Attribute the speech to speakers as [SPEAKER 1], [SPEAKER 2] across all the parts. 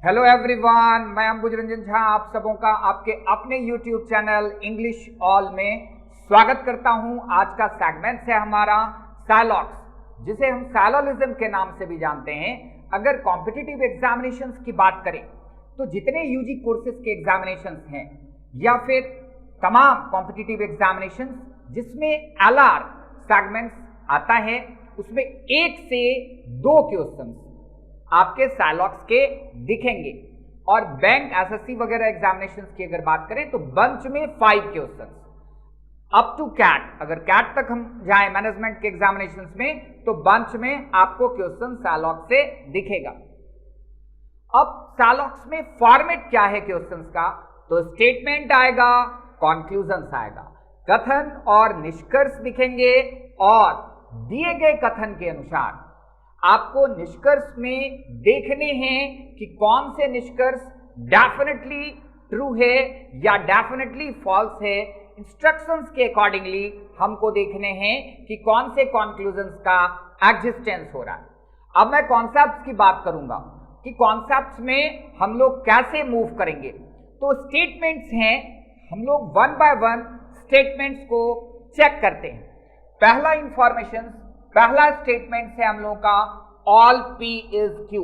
[SPEAKER 1] Hello everyone, मैं अंबुज रंजन झा आप सबों का आपके अपने यूट्यूब चैनल इंग्लिश ऑल में स्वागत करता हूं। आज का सेगमेंट है हमारा साइलॉक्स, जिसे हम साइलोलिज्म के नाम से भी जानते हैं। अगर कॉम्पिटिटिव एग्जामिनेशंस की बात करें तो जितने यूजी कोर्सेज के एग्जामिनेशंस हैं या फिर तमाम कॉम्पिटिटिव एग्जामिनेशंस जिसमें एलआर सेगमेंट्स आता है, उसमें 1 से 2 क्वेश्चंस आपके साइलॉक्स के दिखेंगे। और बैंक एसएससी वगैरह एग्जामिनेशंस की अगर बात करें तो बंच में 5 क्वेश्चंस अप टू कैट। अगर कैट तक हम जाएं मैनेजमेंट के एग्जामिनेशंस में तो बंच में आपको क्वेश्चन साइलॉक्स से दिखेगा। अब साइलॉक्स में फॉर्मेट क्या है क्वेश्चंस का? तो स्टेटमेंट आएगा, कॉन्क्लूजन्स आएगा, कथन और निष्कर्ष दिखेंगे और दिए गए कथन के अनुसार आपको निष्कर्ष में देखने हैं कि कौन से निष्कर्ष डेफिनेटली ट्रू है या डेफिनेटली फॉल्स है। इंस्ट्रक्शंस के अकॉर्डिंगली हमको देखने हैं कि कौन से कॉन्क्लूजन्स का एग्जिस्टेंस हो रहा है। अब मैं कॉन्सेप्ट्स की बात करूंगा कि कॉन्सेप्ट्स में हम लोग कैसे मूव करेंगे। तो स्टेटमेंट्स हैं, हम लोग 1 बाय 1 स्टेटमेंट्स को चेक करते हैं। पहला स्टेटमेंट है हम लोग का ऑल P इज Q।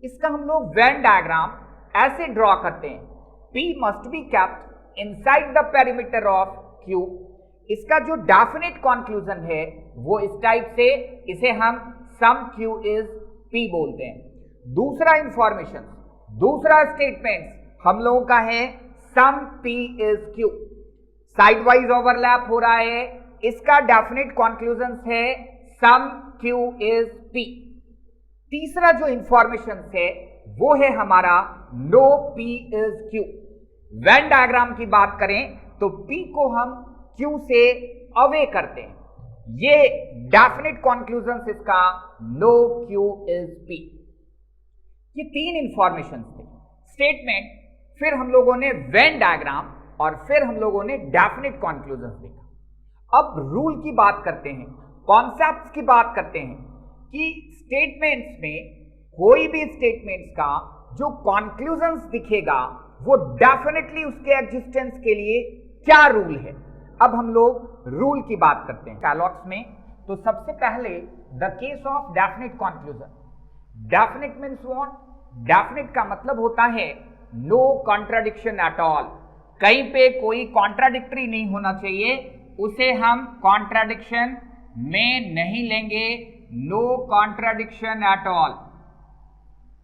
[SPEAKER 1] इसका हम लोग वेन डायग्राम ऐसे ड्रॉ करते हैं, P must be kept inside the perimeter of Q। इसका जो डेफिनेट कंक्लूजन है वो इस टाइप से, इसे हम सम Q इज P बोलते हैं। दूसरा स्टेटमेंट हम लोगों का है सम P is Q। Side wise overlap हो रहा है, इसका डेफिनेट कंक्लूजन है सम Q इज P। तीसरा जो इंफॉर्मेशन है वो है हमारा no P is Q। Venn diagram की बात करें तो P को हम Q से अवे करते हैं। ये डेफिनेट कंक्लूजन इसका नो Q इज P। ये 3 इंफॉर्मेशन थे, स्टेटमेंट, फिर हम लोगों ने वेन डायग्राम और फिर हम लोगों ने डेफिनेट कंक्लूजन देखा। अब रूल की बात करते हैं, कॉन्सेप्ट्स की बात करते हैं कि स्टेटमेंट्स में कोई भी स्टेटमेंट्स का जो कॉन्क्लूजन्स दिखेगा वो डेफिनेटली उसके एग्जिस्टेंस के लिए क्या रूल है। अब हम लोग रूल की बात करते हैं साइलॉक्स में। तो सबसे पहले the case of definite conclusion. Definite means what? Definite का मतलब होता है नो कॉन्ट्राडिक्शन एट ऑल। कहीं पे कोई कॉन्ट्राडिक्टरी नहीं होना चाहिए, उसे हम कॉन्ट्राडिक्शन में नहीं लेंगे। नो कॉन्ट्राडिक्शन एट ऑल,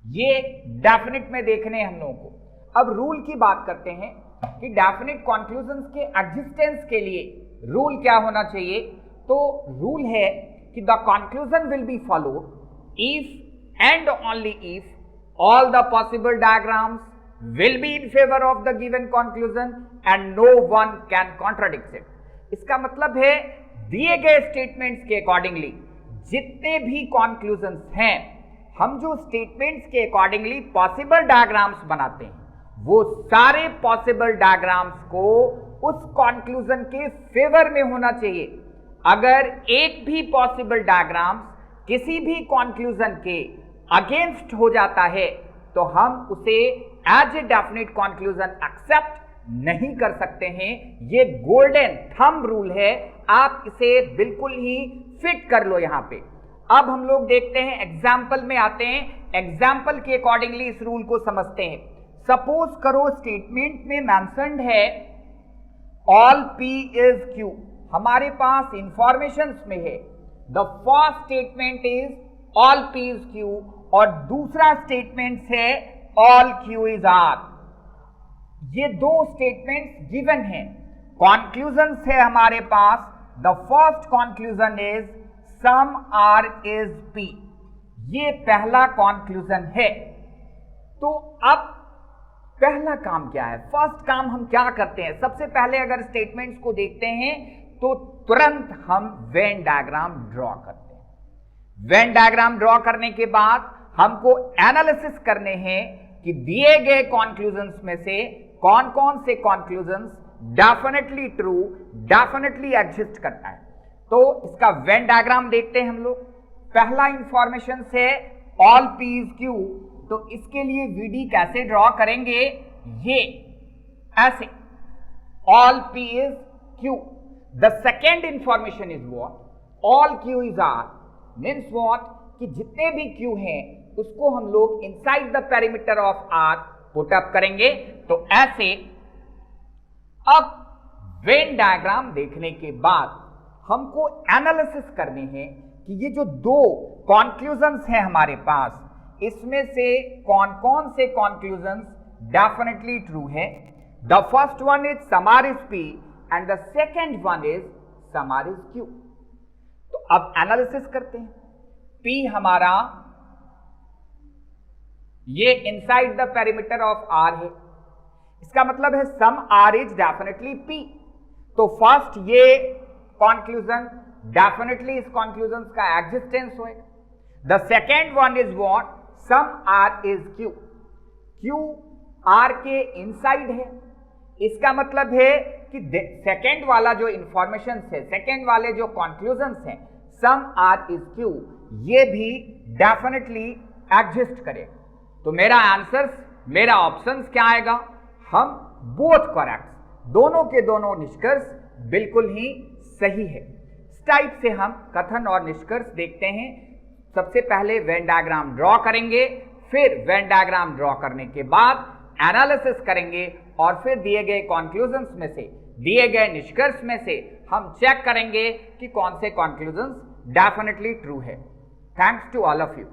[SPEAKER 1] ये डेफिनेट में देखने हम लोगों को। अब रूल की बात करते हैं कि डेफिनेट कॉन्क्लूजन्स के एग्जिस्टेंस के लिए रूल क्या होना चाहिए। तो रूल है कि the conclusion will be followed if and only if all the possible diagrams will be in favor of the given conclusion and no one can contradict it। इसका मतलब है दिए गए स्टेटमेंट्स के अकॉर्डिंगली जितने भी कॉन्क्लूजन्स हैं, हम जो स्टेटमेंट्स के अकॉर्डिंगली पॉसिबल डायग्राम्स बनाते हैं वो सारे पॉसिबल डायग्राम्स को उस कॉन्क्लूजन के फेवर में होना चाहिए। अगर एक भी पॉसिबल डायग्राम किसी भी कॉन्क्लूजन के अगेंस्ट हो जाता है तो हम उसे as a definite conclusion accept नहीं कर सकते हैं। ये गोल्डन थंब रूल है, आप इसे बिल्कुल ही फिट कर लो यहां पे। अब हम लोग देखते हैं, एग्जाम्पल में आते हैं, एग्जाम्पल के अकॉर्डिंगली इस रूल को समझते हैं। सपोज करो स्टेटमेंट में मेंशन्ड है ऑल P इज Q। हमारे पास इंफॉर्मेशंस में है the first statement is all P is Q और दूसरा स्टेटमेंट है ऑल Q इज R। ये 2 स्टेटमेंट्स गिवन हैं। कॉन्क्लूजन है हमारे पास, the first conclusion is some R इज P। ये पहला कॉन्क्लूजन है। तो अब पहला काम क्या है? फर्स्ट काम हम क्या करते हैं? सबसे पहले अगर स्टेटमेंट्स को देखते हैं तो तुरंत हम वेन डायग्राम ड्रॉ करते हैं। वेन डायग्राम ड्रॉ करने के बाद हमको एनालिसिस करने हैं कि दिए गए कॉन्क्लूजन्स में से कौन कौन से conclusions definitely true, definitely exist करता है। तो इसका वेन डायग्राम देखते हैं हम लोग। पहला इंफॉर्मेशन है ऑल P इज Q, तो इसके लिए VD कैसे ड्रॉ करेंगे, ये ऐसे, all P is Q. The second information is what? All Q is R. Means what? कि जितने भी Q हैं उसको हम लोग inside the perimeter of R put up करेंगे। तो ऐसे अब वेन डायग्राम देखने के बाद हमको एनालिसिस करने हैं कि ये जो दो कॉन्क्लूजन्स हैं हमारे पास, इसमें से कौन कौन से कॉन्क्लूजन्स डेफिनेटली ट्रू है। The first one is some R is P and the second one is some R is Q। तो अब एनालिसिस करते हैं। P हमारा ये inside the perimeter of R है, इसका मतलब है some R is definitely P। तो फर्स्ट ये कॉन्क्लूजन डेफिनेटली इस कॉन्क्लूजन का एग्जिस्टेंस होएगा। The second one is what, some R is Q। Q R के इनसाइड है, इसका मतलब है कि सेकेंड वाला जो इंफॉर्मेशन है, सेकेंड वाले जो कॉन्क्लूजन्स हैं, सम R इज Q, ये भी डेफिनेटली एग्जिस्ट करेगा। तो मेरा आंसर, मेरा ऑप्शन क्या आएगा, हम बोथ करेक्ट, दोनों के दोनों निष्कर्ष बिल्कुल ही सही है। इस टाइप से हम कथन और निष्कर्ष देखते हैं। सबसे पहले वेन डायग्राम ड्रॉ करेंगे, फिर वेन डायग्राम ड्रॉ करने के बाद एनालिसिस करेंगे और फिर दिए गए कॉन्क्लूजन्स में से, दिए गए निष्कर्ष में से हम चेक करेंगे कि कौन से कॉन्क्लूजन्स डेफिनेटली ट्रू है। Thanks to all of you.